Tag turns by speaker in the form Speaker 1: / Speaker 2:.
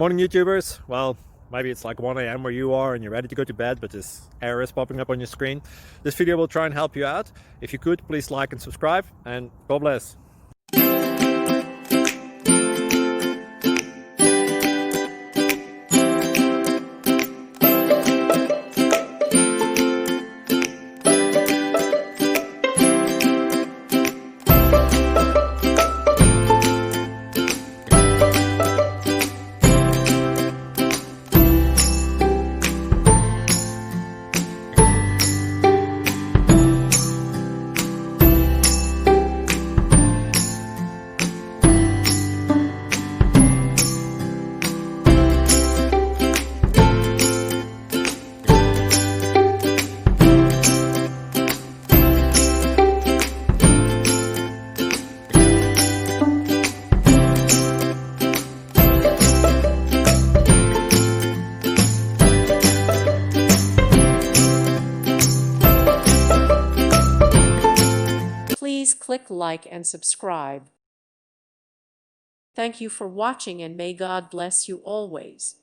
Speaker 1: Morning YouTubers. Well, maybe it's like 1 a.m. where you are and you're ready to go to bed, but this error is popping up on your screen. This video will try and help you out. If you could, please like and subscribe, and God bless.
Speaker 2: Please click like and subscribe. Thank you for watching, and may God bless you always.